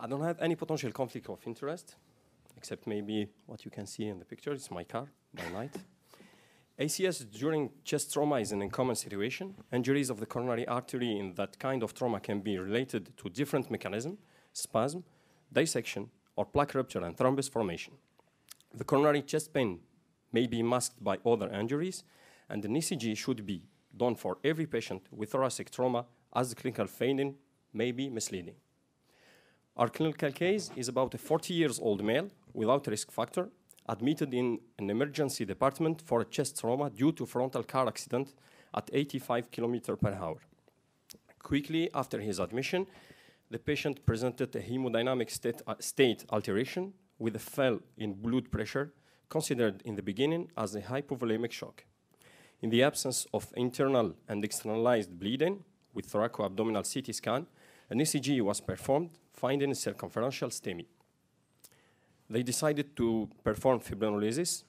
I don't have any potential conflict of interest, except maybe what you can see in the picture. It's my car by night. ACS during chest trauma is an uncommon situation. Injuries of the coronary artery in that kind of trauma can be related to different mechanisms, spasm, dissection, or plaque rupture and thrombus formation. The coronary chest pain may be masked by other injuries, and an ECG should be done for every patient with thoracic trauma, as the clinical finding may be misleading. Our clinical case is about a 40-year-old male without risk factor, admitted in an emergency department for a chest trauma due to frontal car accident at 85 km/h. Quickly after his admission, the patient presented a hemodynamic state alteration with a fall in blood pressure, considered in the beginning as a hypovolemic shock. In the absence of internal and externalized bleeding with thoracoabdominal CT scan, an ECG was performed, finding a circumferential STEMI. They decided to perform fibrinolysis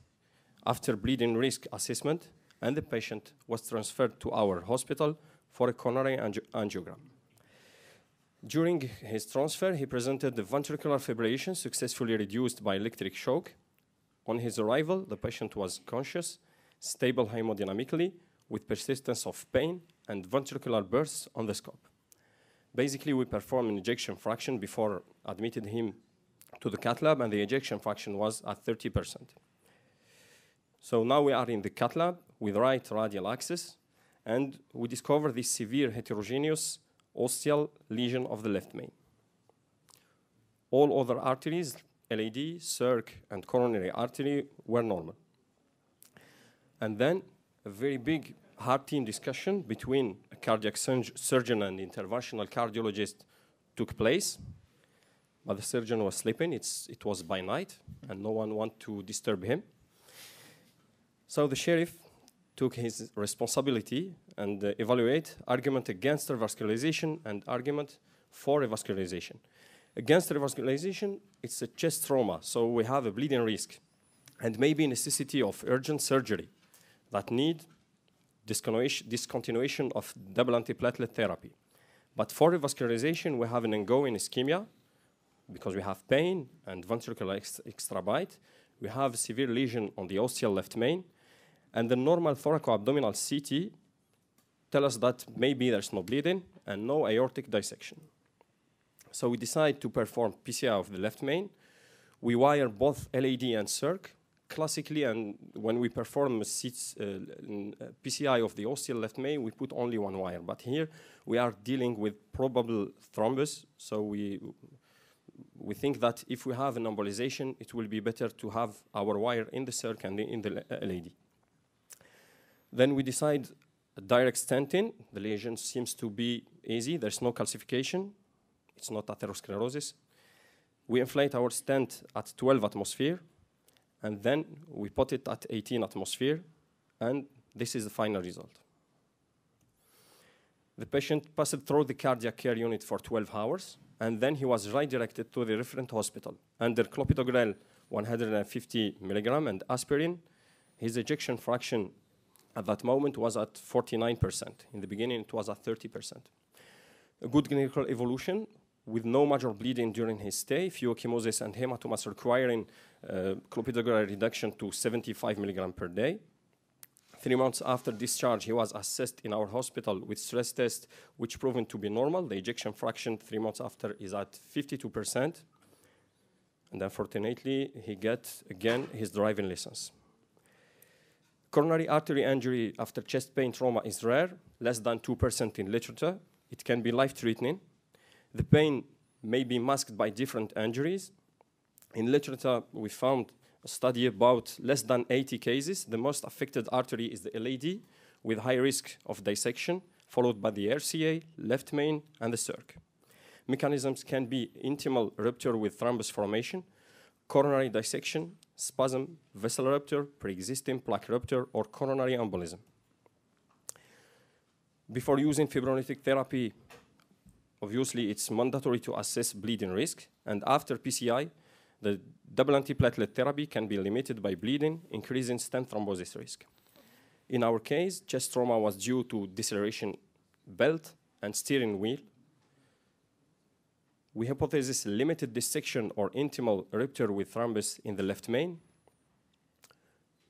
after bleeding risk assessment, and the patient was transferred to our hospital for a coronary angiogram. During his transfer, he presented the ventricular fibrillation successfully reduced by electric shock. On his arrival, the patient was conscious, stable hemodynamically, with persistence of pain and ventricular bursts on the scope. Basically, we performed an ejection fraction before admitted him to the cath lab, and the ejection fraction was at 30%. So now we are in the cath lab with right radial axis, and we discover this severe heterogeneous ostial lesion of the left main. All other arteries, LAD, circ, and coronary artery, were normal. And then a very big heart team discussion between a cardiac surgeon and interventional cardiologist took place. But the surgeon was sleeping. It was by night, and no one wanted to disturb him. So the sheriff took his responsibility and evaluate argument against revascularization and argument for revascularization. Against revascularization, it's a chest trauma, so we have a bleeding risk and maybe necessity of urgent surgery that need discontinuation of double antiplatelet therapy. But for revascularization, we have an ongoing ischemia because we have pain and ventricular extravite. We have severe lesion on the ostial left main, and the normal thoracoabdominal CT tell us that maybe there's no bleeding and no aortic dissection. So we decide to perform PCI of the left main. We wire both LAD and circ. Classically, and when we perform PCI of the ostial left main, we put only one wire. But here we are dealing with probable thrombus, so we think that if we have an embolization, it will be better to have our wire in the circ and in the LAD. Then we decide direct stenting. The lesion seems to be easy. There's no calcification. It's not atherosclerosis. We inflate our stent at 12 atmosphere, and then we put it at 18 atmosphere, and this is the final result. The patient passed through the cardiac care unit for 12 hours, and then he was redirected to the referent hospital under clopidogrel 150 milligram and aspirin. His ejection fraction at that moment was at 49%. In the beginning, it was at 30%. A good clinical evolution with no major bleeding during his stay, few ecchymosis and hematomas requiring clopidogrel reduction to 75 milligram per day. 3 months after discharge, he was assessed in our hospital with stress test, which proven to be normal. The ejection fraction 3 months after is at 52%. And unfortunately, he gets, again, his driving license. Coronary artery injury after chest pain trauma is rare, less than 2% in literature. It can be life-threatening. The pain may be masked by different injuries. In literature, we found a study about less than 80 cases. The most affected artery is the LAD with high risk of dissection, followed by the RCA, left main, and the circ. Mechanisms can be intimal rupture with thrombus formation, coronary dissection, spasm, vessel rupture, pre-existing plaque rupture, or coronary embolism. Before using fibrinolytic therapy, obviously, it's mandatory to assess bleeding risk, and after PCI, the double antiplatelet therapy can be limited by bleeding, increasing stent thrombosis risk. In our case, chest trauma was due to deceleration belt and steering wheel. We hypothesis limited dissection or intimal rupture with thrombus in the left main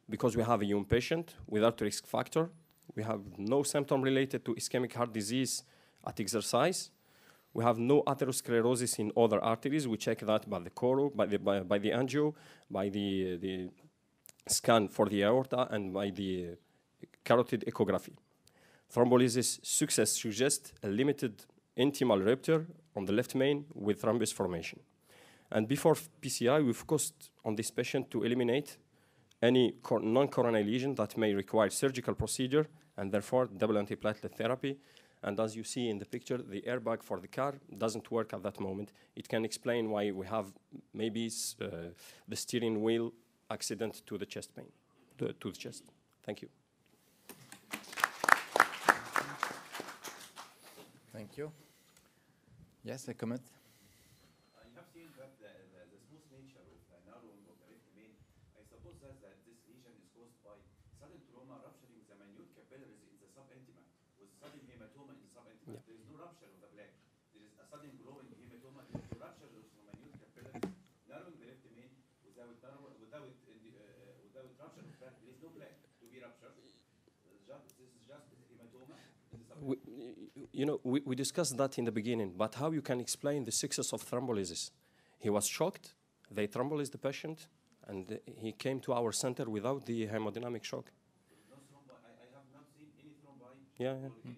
because we have a young patient without risk factor. We have no symptom related to ischemic heart disease at exercise. We have no atherosclerosis in other arteries. We check that by the coro, by the angio, by the scan for the aorta, and by the carotid ecography. Thrombolysis success suggests a limited intimal rupture on the left main with thrombus formation. And before PCI, we focused on this patient to eliminate any non-coronary lesion that may require surgical procedure and therefore double antiplatelet therapy. And as you see in the picture, the airbag for the car doesn't work at that moment. It can explain why we have maybe the steering wheel accident to the chest pain, to the chest. Thank you. Thank you. Yes, a comment? You have seen that the smooth nature of the narrowing of the left main. I suppose that this lesion is caused by sudden trauma rupturing the minute capillaries in the subintima with sudden hematoma in the subintima. Yeah. There is no rupture of the plaque. There is a sudden growing hematoma. There is no rupture of the minute capillaries. Narrowing the left main without rupture of plaque. There is no plaque to be ruptured. This is just hematoma in the subintima. We discussed that in the beginning, but how you can explain the success of thrombolysis? He was shocked, they thrombolized the patient, and he came to our center without the hemodynamic shock. No thrombi. I have not seen any thrombi. Yeah, yeah.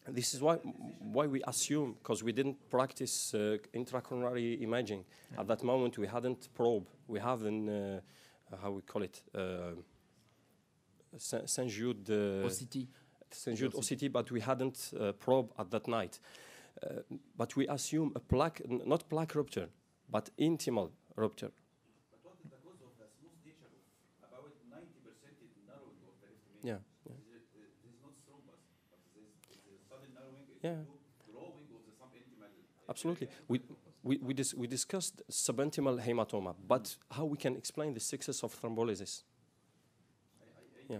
This is why we assume, because we didn't practice intracoronary imaging. Yeah. At that moment, we hadn't probe. We have an, how we call it, St. Jude OCT. St. Jude OCT, but we hadn't probe at that night. But we assume a plaque, not plaque rupture, but intimal rupture. But what is the cause of the smooth nature of about 90% narrowing of the left main? Yeah. This is not thrombus, but this is sudden narrowing, Yeah. growing of the subintimal. Absolutely. We discussed subintimal hematoma, but how we can explain the success of thrombolysis? Yeah.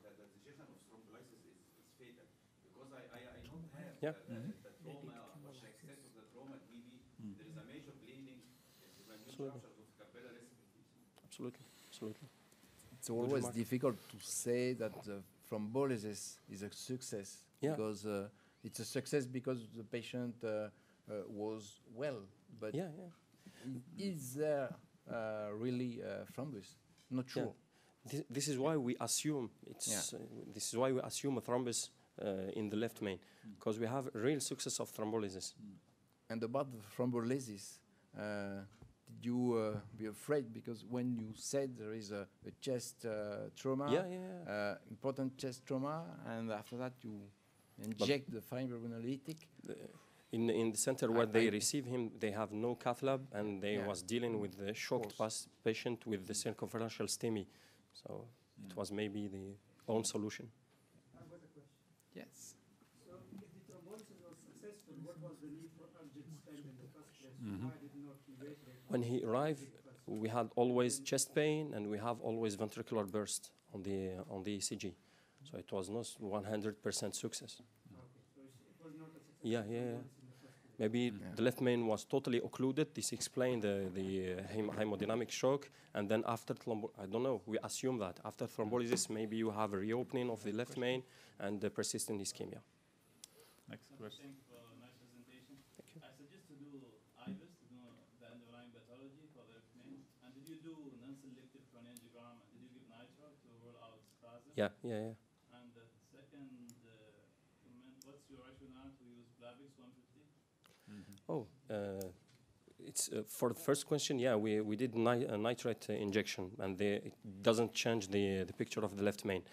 The decision of thrombolysis is fatal because I don't have Yeah. the trauma or the excess of the trauma. Maybe there is a major bleeding, Absolutely. rupture of capillaries. Absolutely. Absolutely. It's always difficult to say that thrombolysis is a success, Yeah. because it's a success because the patient was well, but Yeah. is there really thrombus? Not sure. Yeah. This is why we assume this is why we assume a thrombus in the left main, because we have real success of thrombolysis. And about the thrombolysis, did you be afraid? Because when you said there is a chest trauma, important chest trauma, and after that you inject the fibrinolytic. In the center where they receive him, they have no cath lab, and they was dealing with the shocked patient with the circumferential STEMI. So it was maybe the own solution. I've got a question. Yes. So if the thrombolysis was successful, what was the need for urgent stent in the first place? Why did not you wait? When he arrived, we had always chest pain, and we have always ventricular burst on the ECG. So it was not 100% success. Okay, so it was not a successful Yeah. thrombolysis in the first place. Maybe the left main was totally occluded. This explained the hemodynamic shock. And then after I don't know, we assume that after thrombolysis, maybe you have a reopening of the left main and the persistent ischemia. Next question. Thank you for a nice presentation. Thank you. I suggest to do IVUS to know the underlying pathology for the left main. And did you do non-selective cranioangiogram? And did you give nitro to rule out spasm? Yeah. And the second comment, what's your rationale to use Plavix 150? It's for the first question. Yeah, we did nitrate injection, and it doesn't change the picture of the left main.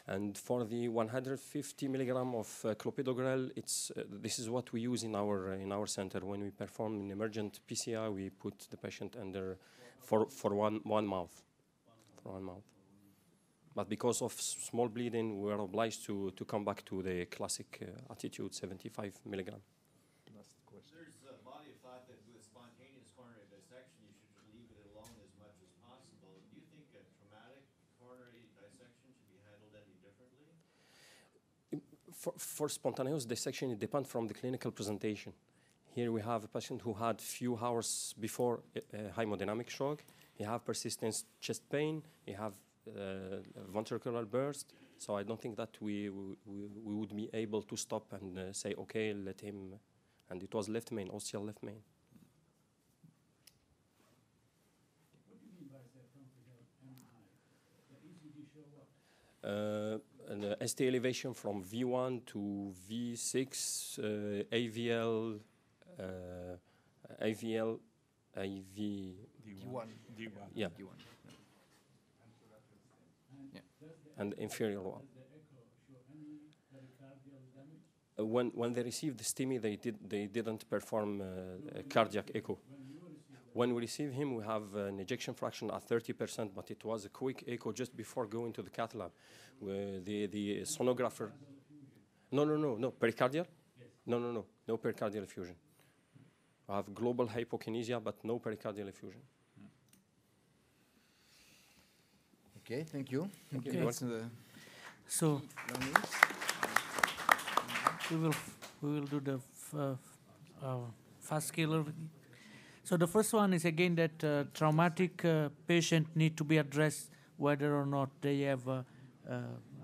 And for the 150 milligram of clopidogrel, this is what we use in our center when we perform an emergent PCI. We put the patient under for one mouth. But because of small bleeding, we are obliged to come back to the classic attitude 75 milligram. There's a body of thought that with spontaneous coronary dissection, you should leave it alone as much as possible. Do you think a traumatic coronary dissection should be handled any differently? For spontaneous dissection, it depends from the clinical presentation. Here we have a patient who had few hours before hemodynamic shock. He have persistent chest pain. He have ventricular burst. So I don't think that we would be able to stop and say, okay, let him. And it was left main, ostial left main. What do you mean by the frontal MI? The ECG show what? An ST elevation from V1 to V6, AVL, AVL, AV. D1. Yeah. D1. And inferior one. Does the echo show any pericardial damage? When they received the STEMI, they didn't perform a cardiac echo. When we receive him, we have an ejection fraction at 30%, but it was a quick echo just before going to the cath lab. The sonographer. No, pericardial? Yes. No pericardial effusion. I have global hypokinesia, but no pericardial effusion. Okay, thank you. Okay. What's the So learnings? we will do the fast scalar. So the first one is again that traumatic patient need to be addressed whether or not they have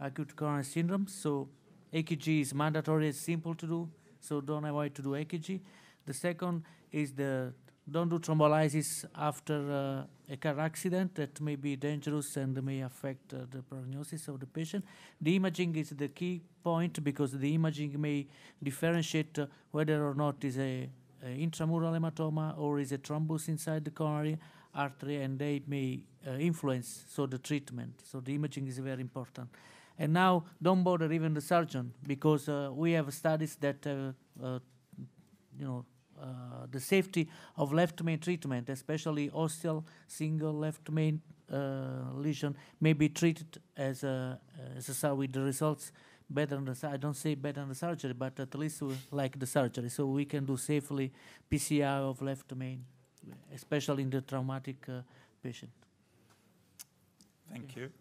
acute coronary syndrome. So EKG is mandatory, it's simple to do, so don't avoid to do EKG. The second is don't do thrombolysis after a car accident that may be dangerous and may affect the prognosis of the patient. The imaging is the key point because the imaging may differentiate whether or not is a intramural hematoma or is a thrombus inside the coronary artery, and they may influence the treatment. So the imaging is very important. And now don't bother even the surgeon because we have studies that the safety of left main treatment, especially ostial single left main lesion, may be treated as with the results better than I don't say better than the surgery, but at least like the surgery. So we can do safely PCI of left main, especially in the traumatic patient. Thank you.